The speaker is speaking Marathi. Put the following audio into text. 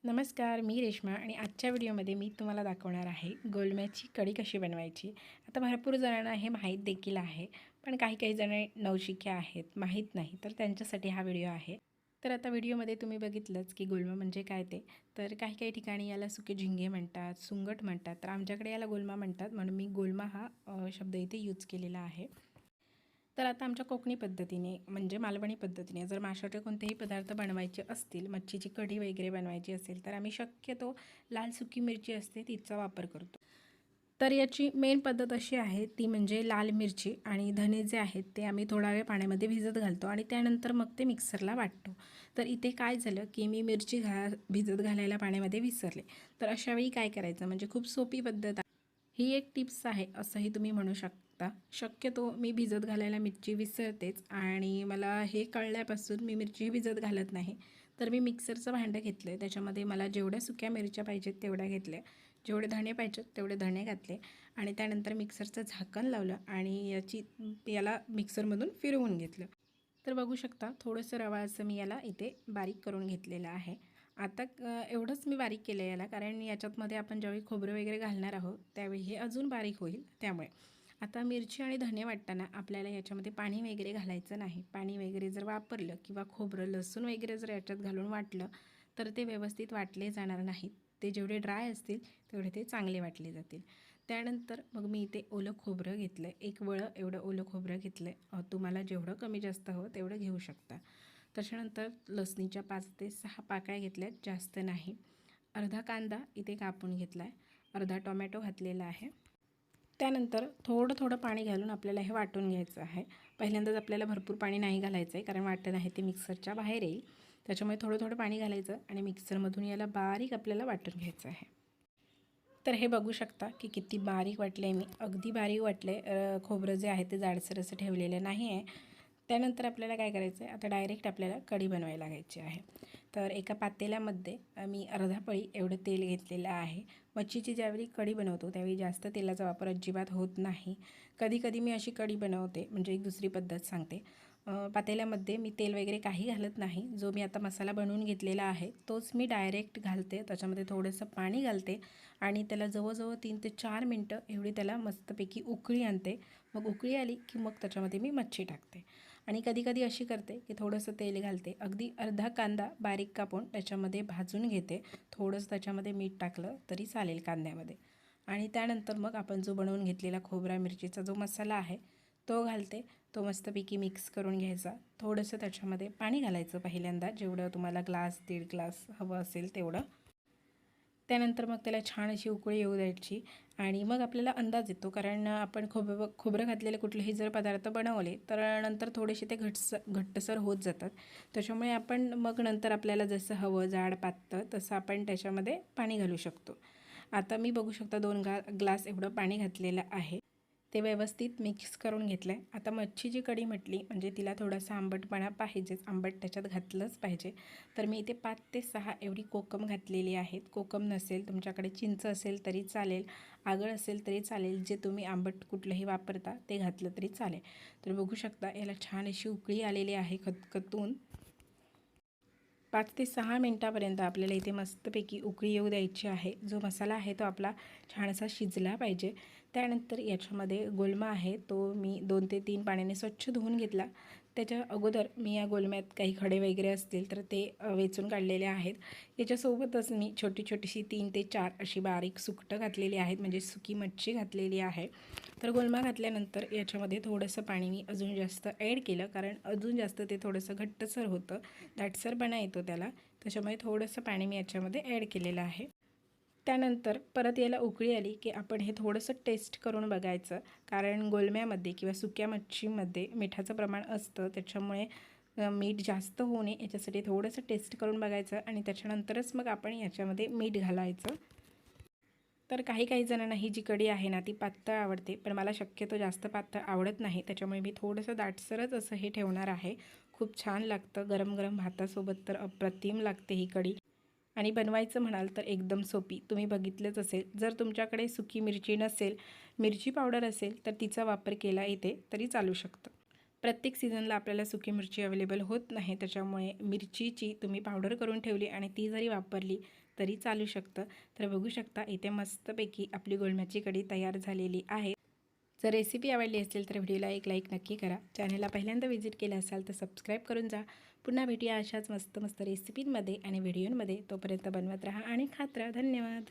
नमस्कार, मी रेश्मा आणि आजच्या व्हिडिओमध्ये मी तुम्हाला दाखवणार आहे गोलम्याची कढी कशी बनवायची. आता भरपूर जणांना हे माहीत देखील आहे, पण काही जण नवशिक्या आहेत, माहीत नाही, तर त्यांच्यासाठी हा व्हिडिओ आहे. तर आता व्हिडिओमध्ये तुम्ही बघितलंच की गोलमा म्हणजे काय ते. तर काही ठिकाणी याला सुके झिंगे म्हणतात, सुंगट म्हणतात, तर आमच्याकडे याला गोलमा म्हणतात, म्हणून मी गोलमा हा शब्द इथे यूज केलेला आहे. तर आता आमच्या कोकणी पद्धतीने म्हणजे मालवणी पद्धतीने जर माशाचे कोणतेही पदार्थ बनवायचे असतील, मच्छीची कढी वगैरे बनवायची असेल, तर आम्ही शक्यतो लाल सुकी मिरची असते तिचा वापर करतो. तर याची मेन पद्धत अशी आहे ती म्हणजे लाल मिरची आणि धने जे आहेत ते आम्ही थोडा वेळ पाण्यामध्ये भिजत घालतो आणि त्यानंतर मग ते मिक्सरला वाटतो. तर इथे काय झालं की मी मिरची भिजत घालायला पाण्यामध्ये विसरले. तर अशावेळी काय करायचं म्हणजे खूप सोपी पद्धत आहे. ही एक टिप्स आहे असंही तुम्ही म्हणू शकता. शक्यतो मी भिजत घालायला मिरची विसरतेच आणि मला हे कळल्यापासून मी मिरची भिजत घालत नाही. तर मी मिक्सरचं भांडं घेतलं आहे, त्याच्यामध्ये मला जेवढ्या सुक्या मिरच्या पाहिजेत तेवढ्या घेतल्या, जेवढे धणे पाहिजेत तेवढे धणे घातले आणि त्यानंतर मिक्सरचं झाकण लावलं आणि याला मिक्सरमधून फिरवून घेतलं. तर बघू शकता थोडंसं रवाळसं मी याला इथे बारीक करून घेतलेलं आहे. आता एवढंच मी बारीक केलं याला, कारण याच्यातमध्ये आपण ज्यावेळी खोबरं वगैरे घालणार आहोत त्यावेळी हे अजून बारीक होईल. त्यामुळे आता मिरची आणि धने वाटताना आपल्याला याच्यामध्ये पाणी वगैरे घालायचं नाही. पाणी वगैरे जर वापरलं किंवा खोबरं लसूण वगैरे जर याच्यात घालून वाटलं तर ते व्यवस्थित वाटले जाणार नाहीत. ते जेवढे ड्राय असतील तेवढे ते चांगले वाटले जातील. त्यानंतर मग मी इथे ओलं खोबरं घेतलं आहे, एक वळं एवढं ओलं खोबरं घेतलं आहे. तुम्हाला जेवढं कमी जास्त हवं तेवढं घेऊ शकता. त्याच्यानंतर लसणीच्या 5 ते 6 पाकळ्या घेतल्यात, जास्त नाही. अर्धा कांदा इथे कापून घेतला आहे, अर्धा टोमॅटो घातलेला आहे. त्यानंतर थोडं पाणी घालून आपल्याला हे वाटून घ्यायचं आहे. पहिल्यांदाच आपल्याला भरपूर पाणी नाही घालायचं आहे, कारण वाटण आहे ते मिक्सरच्या बाहेर येईल. त्याच्यामुळे थोडं पाणी घालायचं आणि मिक्सरमधून याला बारीक आपल्याला वाटून घ्यायचं आहे. तर हे बघू शकता की किती बारीक वाटले मी, अगदी बारीक वाटले. खोबरं जे आहे ते जाडसर असं ठेवलेलं नाही आहे. त्यानंतर आपल्याला काय करायचं आहे, आता डायरेक्ट आपल्याला कढी बनवायला लागायची आहे. तर एका पातेल्यामध्ये मी अर्धा पळी एवढं तेल घेतलेलं आहे. मच्छीची ज्यावेळी कढी बनवतो त्यावेळी जास्त तेलाचा वापर अजिबात होत नाही. कधी मी अशी कढी बनवते, म्हणजे एक दुसरी पद्धत सांगते. पातेल्यामध्ये मी तेल वगैरे काही घालत नाही. जो मी आता मसाला बनवून घेतलेला आहे तोच मी डायरेक्ट घालते. त्याच्यामध्ये थोडंसं पाणी घालते आणि त्याला जवळजवळ 3 ते 4 मिनटं एवढी त्याला मस्तपैकी उकळी आणते. मग उकळी आली की मग त्याच्यामध्ये मी मच्छी टाकते आणि कधी अशी करते की थोडंसं तेल घालते, अगदी अर्धा कांदा बारीक कापून त्याच्यामध्ये भाजून घेते. थोडंसं त्याच्यामध्ये मीठ टाकलं तरी चालेल कांद्यामध्ये आणि त्यानंतर मग आपण जो बनवून घेतलेला खोबरा मिरचीचा जो मसाला आहे तो घालते. तो मस्तपैकी मिक्स करून घ्यायचा. थोडंसं त्याच्यामध्ये पाणी घालायचं पहिल्यांदा, जेवढं तुम्हाला ग्लास 1.5 ग्लास हवं असेल तेवढं. त्यानंतर मग त्याला छान अशी उकळी येऊ द्यायची आणि मग आपल्याला अंदाज येतो, कारण आपण खोबरं घातलेले कुठलेही जर पदार्थ बनवले तर नंतर थोडेसे ते घट्टसर होत जातात. त्याच्यामुळे आपण मग नंतर आपल्याला जसं हवं जाड पातळ तसं आपण त्याच्यामध्ये पाणी घालू शकतो. आता मी बघू शकता 2 ग्लास एवढं पाणी घातलेलं आहे. ते व्यवस्थित मिक्स करून घेतलं आहे. आता मच्छीची कढी म्हटली म्हणजे तिला थोडासा आंबटपणा पाहिजेच, आंबट त्याच्यात घातलंच पाहिजे. तर मी इथे 5 ते 6 एवढी कोकम घातलेली आहेत. कोकम नसेल तुमच्याकडे चिंच असेल तरी चालेल, आगळ असेल तरी चालेल, जे तुम्ही आंबट कुठलंही वापरता ते घातलं तरी चालेल. तर बघू शकता याला छान अशी उकळी आलेली आहे खतखतून. 5 ते 6 मिनटापर्यंत आपल्याला इथे मस्तपैकी उकळी येऊ द्यायची आहे. जो मसाला आहे तो आपला छान असा शिजला पाहिजे. त्यानंतर याच्यामध्ये गोलमा आहे तो मी 2 ते 3 पाण्याने स्वच्छ धुवून घेतला. त्याच्या अगोदर मी या गोलम्यात काही खडे वगैरे असतील तर ते वेचून काढलेले आहेत. याच्यासोबतच मी छोटीशी 3 ते 4 अशी बारीक सुकटं घातलेली आहेत, म्हणजे सुकी मच्छी घातलेली आहे. तर गोलमा घातल्यानंतर याच्यामध्ये थोडंसं पाणी मी अजून जास्त ॲड केलं, कारण अजून जास्त ते थोडंसं घट्टसर होतं, दाटसरपणा येतो त्याला. त्याच्यामुळे थोडंसं पाणी मी याच्यामध्ये ॲड केलेलं आहे. त्यानंतर परत याला उकळी आली की आपण हे थोडंसं टेस्ट करून बघायचं, कारण गोलम्यामध्ये किंवा सुक्या मच्छीमध्ये मिठाचं प्रमाण असतं. त्याच्यामुळे मीठ जास्त होऊ नये याच्यासाठी थोडंसं टेस्ट करून बघायचं आणि त्याच्यानंतरच मग आपण याच्यामध्ये मीठ घालायचं. तर काही जणांना ही जी कढी आहे ना ती पातळ आवडते, पण मला शक्यतो जास्त पातळ आवडत नाही. त्याच्यामुळे मी थोडंसं दाटसरच असं हे ठेवणार आहे. खूप छान लागतं गरम भातासोबत, तर अप्रतिम लागते ही कढी. आणि बनवायचं म्हणाल तर एकदम सोपी. तुम्ही बघितलंच असेल, जर तुमच्याकडे सुकी मिरची नसेल, मिरची पावडर असेल तर तिचा वापर केला इथे तरी चालू शकतं. प्रत्येक सीझनला आपल्याला सुकी मिरची अवेलेबल होत नाही, त्याच्यामुळे मिरचीची तुम्ही पावडर करून ठेवली आणि ती जरी वापरली तरी चालू शकतं. तर बघू शकता इथे मस्तपैकी आपली गोलम्याची कढी तयार झालेली आहे. जर रेसिपी आवडली असेल तर व्हिडिओला एक लाईक नक्की करा. चॅनलला पहिल्यांदा व्हिजिट केलं असाल तर सबस्क्राईब करून जा. पुन्हा भेटूया अशाच मस्त मस्त रेसिपींमध्ये आणि व्हिडिओमध्ये. तोपर्यंत बनवत राहा आणि खात राहा. धन्यवाद.